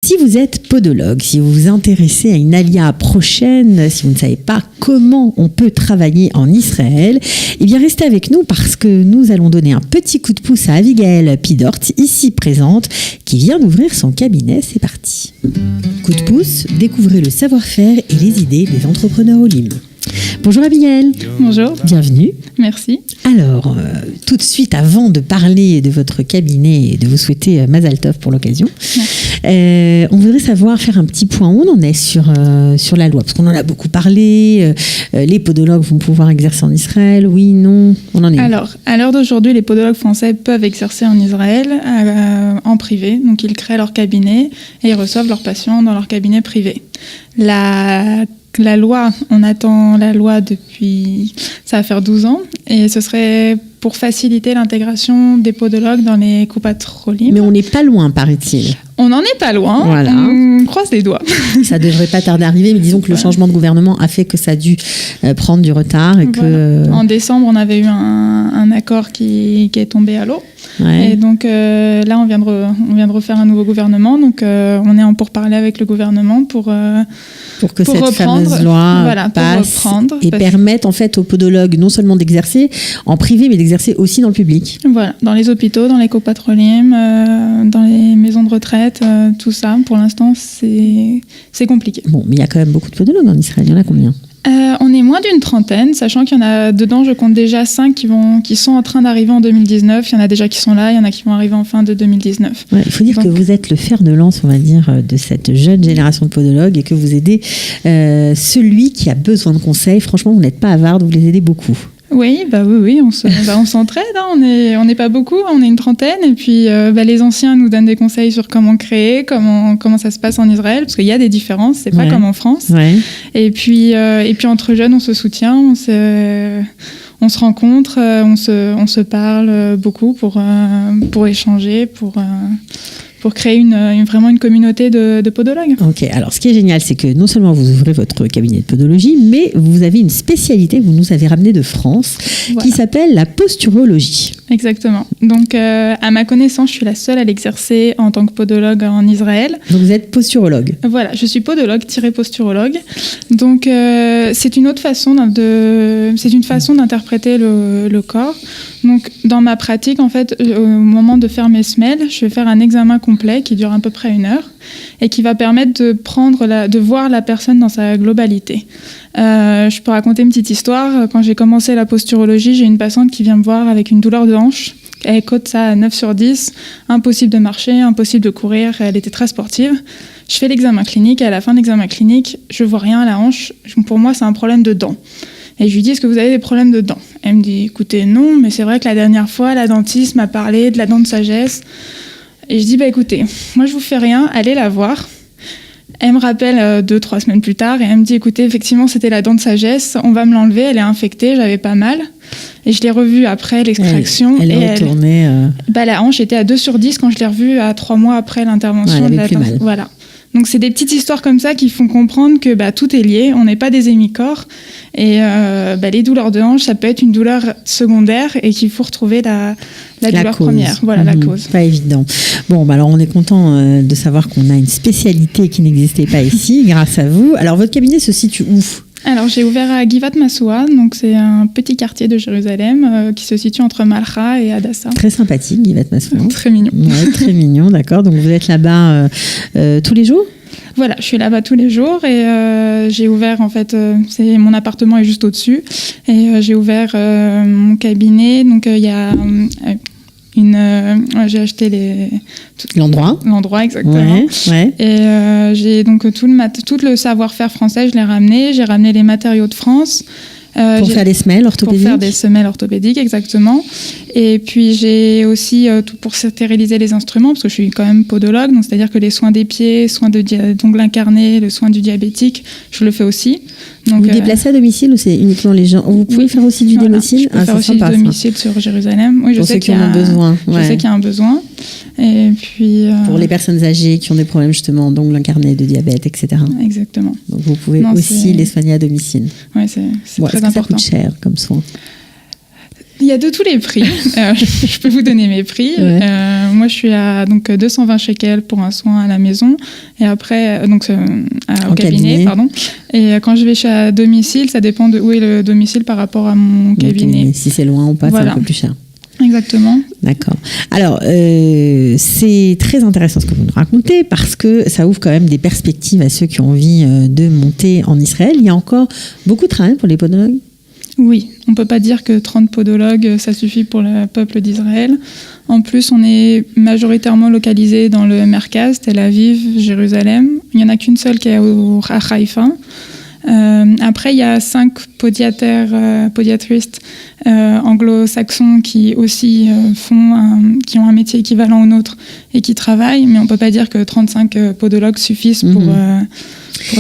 Si vous êtes podologue, si vous vous intéressez à une alia prochaine, si vous ne savez pas comment on peut travailler en Israël, eh bien restez avec nous parce que nous allons donner un petit coup de pouce à Abigail Pidort, ici présente, qui vient d'ouvrir son cabinet. C'est parti. Coup de pouce, découvrez le savoir-faire et les idées des entrepreneurs Olim. Bonjour Abigail. Bonjour. Bienvenue. Merci. Alors, tout de suite, avant de parler de votre cabinet et de vous souhaiter Mazal Tov pour l'occasion, on voudrait faire un petit point où on en est sur la loi, parce qu'on en a beaucoup parlé. Les podologues vont pouvoir exercer en Israël, oui, non, on en est. Alors, à l'heure d'aujourd'hui, les podologues français peuvent exercer en Israël en privé, donc ils créent leur cabinet et ils reçoivent leurs patients dans leur cabinet privé. La loi, on attend la loi depuis, ça va faire 12 ans, et ce serait pour faciliter l'intégration des podologues dans les Coupat Cholim. Mais on n'est pas loin, paraît-il. On n'en est pas loin, voilà. On croise les doigts. Ça ne devrait pas tarder à arriver, mais disons que le changement de gouvernement a fait que ça a dû prendre du retard. Et que... En décembre, on avait eu un accord qui est tombé à l'eau. Ouais. Et donc là, on vient de refaire un nouveau gouvernement. Donc on est en pourparlers avec le gouvernement pour que cette fameuse loi passe et permette en fait aux podologues non seulement d'exercer en privé, mais d'exercer aussi dans le public. Voilà, dans les hôpitaux, dans les copatrolim, dans les maisons de retraite, tout ça. Pour l'instant, c'est compliqué. Bon, mais il y a quand même beaucoup de podologues en Israël. Il y en a combien ? On est moins d'une trentaine, sachant qu'il y en a dedans, je compte déjà 5 qui sont en train d'arriver en 2019. Il y en a déjà qui sont là, il y en a qui vont arriver en fin de 2019. Ouais, il faut dire que vous êtes le fer de lance, on va dire, de cette jeune génération de podologues et que vous aidez celui qui a besoin de conseils. Franchement, vous n'êtes pas avare, vous les aidez beaucoup. Oui, on s'entraide, hein, on n'est pas beaucoup, on est une trentaine, et puis les anciens nous donnent des conseils sur comment créer, comment ça se passe en Israël, parce qu'il y a des différences, c'est pas comme en France. Ouais. Et puis entre jeunes, on se soutient, on se rencontre, on se parle beaucoup pour échanger, pour créer vraiment une communauté de podologues. Ok, alors ce qui est génial, c'est que non seulement vous ouvrez votre cabinet de podologie, mais vous avez une spécialité que vous nous avez ramenée de France, qui s'appelle la posturologie. Exactement. Donc, à ma connaissance, je suis la seule à l'exercer en tant que podologue en Israël. Donc, vous êtes posturologue. Voilà, je suis podologue-posturologue. Donc, c'est une autre façon d'interpréter le corps. Donc, dans ma pratique, en fait, au moment de faire mes semelles, je vais faire un examen complet qui dure à peu près 1 heure et qui va permettre de voir la personne dans sa globalité. Je peux raconter une petite histoire. Quand j'ai commencé la posturologie, j'ai une patiente qui vient me voir avec une douleur de hanche. Elle cote ça à 9 sur 10. Impossible de marcher, impossible de courir. Elle était très sportive. Je fais l'examen clinique et à la fin de l'examen clinique, je vois rien à la hanche. Pour moi, c'est un problème de dents. Et je lui dis, est-ce que vous avez des problèmes de dents ? Elle me dit, écoutez, non, mais c'est vrai que la dernière fois, la dentiste m'a parlé de la dent de sagesse. Et je dis, écoutez, moi je vous fais rien, allez la voir. Elle me rappelle 2-3 semaines plus tard et elle me dit, écoutez, effectivement, c'était la dent de sagesse, on va me l'enlever, elle est infectée, j'avais pas mal. Et je l'ai revue après l'extraction. Elle est retournée... la hanche était à 2 sur 10 quand je l'ai revue à 3 mois après l'intervention. Elle avait plus mal. Voilà. Donc, c'est des petites histoires comme ça qui font comprendre que tout est lié, on n'est pas des hémicorps. Et les douleurs de hanche, ça peut être une douleur secondaire et qu'il faut retrouver la douleur première. Voilà, la cause. Pas évident. Bon, alors on est content de savoir qu'on a une spécialité qui n'existait pas ici, grâce à vous. Alors, votre cabinet se situe où ? Alors, j'ai ouvert à Givat Massoua, donc c'est un petit quartier de Jérusalem qui se situe entre Malcha et Hadassah. Très sympathique, Givat Massoua. Très mignon. Ouais, très mignon, d'accord. Donc, vous êtes là-bas tous les jours ? Voilà, je suis là-bas tous les jours et j'ai ouvert, en fait, mon appartement est juste au-dessus, et j'ai ouvert mon cabinet, donc il y a... j'ai acheté l'endroit exactement. Ouais. Et j'ai donc tout le savoir-faire français, je l'ai ramené. J'ai ramené les matériaux de France. Pour faire des semelles orthopédiques. Pour faire des semelles orthopédiques, exactement. Et puis j'ai aussi tout pour stériliser les instruments, parce que je suis quand même podologue, donc c'est-à-dire que les soins des pieds, soins d'ongles incarnés, le soin du diabétique, je le fais aussi. Donc, vous déplacez à domicile ou c'est uniquement les gens ? Vous pouvez faire aussi du domicile ? Je peux faire aussi du domicile sur Jérusalem. Oui, pour ceux qui en ont besoin. Je sais qu'il y a un besoin. Et puis, pour les personnes âgées qui ont des problèmes justement d'ongles incarnés, de diabète, etc. Exactement. Donc vous pouvez aussi les soigner à domicile. Oui, c'est très important. Ça coûte cher comme soin ? Il y a de tous les prix. Je peux vous donner mes prix. Ouais. Moi, je suis à donc 220 shekels pour un soin à la maison et après au cabinet, pardon. Et quand je vais à domicile, ça dépend de où est le domicile par rapport à mon cabinet. Si c'est loin ou pas, c'est un peu plus cher. Exactement. D'accord. Alors, c'est très intéressant ce que vous nous racontez parce que ça ouvre quand même des perspectives à ceux qui ont envie de monter en Israël. Il y a encore beaucoup de travail pour les podologues? Oui, on ne peut pas dire que 30 podologues, ça suffit pour le peuple d'Israël. En plus, on est majoritairement localisé dans le Merkaz, Tel Aviv, Jérusalem. Il n'y en a qu'une seule qui est à Haïfa. Après, il y a 5 podiatristes anglo-saxons qui aussi qui ont un métier équivalent au nôtre et qui travaillent, mais on ne peut pas dire que 35 podologues suffisent pour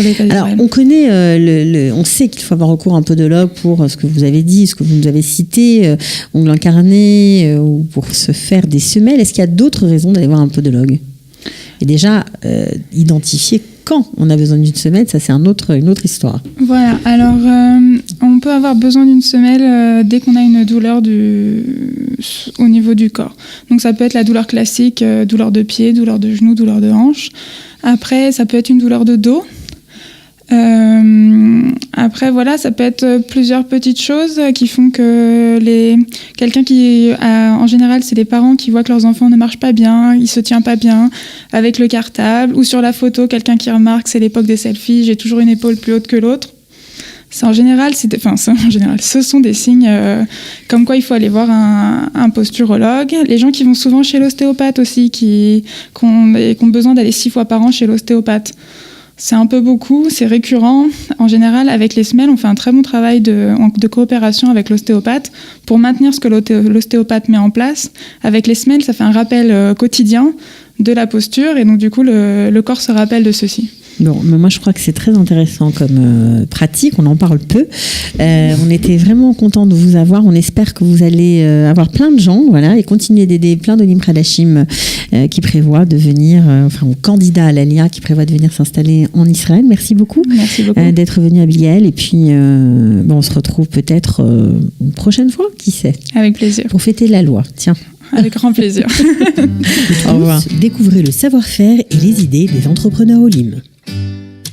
l'État d'Israël. Alors, on connaît, on sait qu'il faut avoir recours à un podologue pour ce que vous avez dit, ce que vous nous avez cité, ongles incarnés, ou pour se faire des semelles. Est-ce qu'il y a d'autres raisons d'aller voir un podologue? Et déjà, identifier quand on a besoin d'une semelle, ça c'est une autre histoire. Voilà, alors on peut avoir besoin d'une semelle dès qu'on a une douleur au niveau du corps. Donc ça peut être la douleur classique, douleur de pied, douleur de genou, douleur de hanche. Après, ça peut être une douleur de dos. Après, voilà, ça peut être plusieurs petites choses qui font que quelqu'un qui, en général, c'est les parents qui voient que leurs enfants ne marchent pas bien, ils se tiennent pas bien avec le cartable, ou sur la photo, quelqu'un qui remarque, c'est l'époque des selfies, j'ai toujours une épaule plus haute que l'autre. En général, ce sont des signes comme quoi il faut aller voir un posturologue. Les gens qui vont souvent chez l'ostéopathe aussi, qui ont besoin d'aller 6 fois par an chez l'ostéopathe. C'est un peu beaucoup, c'est récurrent. En général, avec les semelles, on fait un très bon travail de coopération avec l'ostéopathe pour maintenir ce que l'ostéopathe met en place. Avec les semelles, ça fait un rappel quotidien de la posture et donc du coup, le corps se rappelle de ceci. Bon, mais moi je crois que c'est très intéressant comme pratique, on en parle peu. On était vraiment contents de vous avoir, on espère que vous allez avoir plein de gens, voilà, et continuer d'aider plein de Olim Hadashim qui prévoient de venir, ou candidats à l'Aliyah qui prévoient de venir s'installer en Israël. Merci beaucoup, d'être venu, Abigail, et puis on se retrouve peut-être une prochaine fois, qui sait. Avec plaisir. Pour fêter la loi, tiens. Avec grand plaisir. Au revoir. Découvrez le savoir-faire et les idées des entrepreneurs Olim.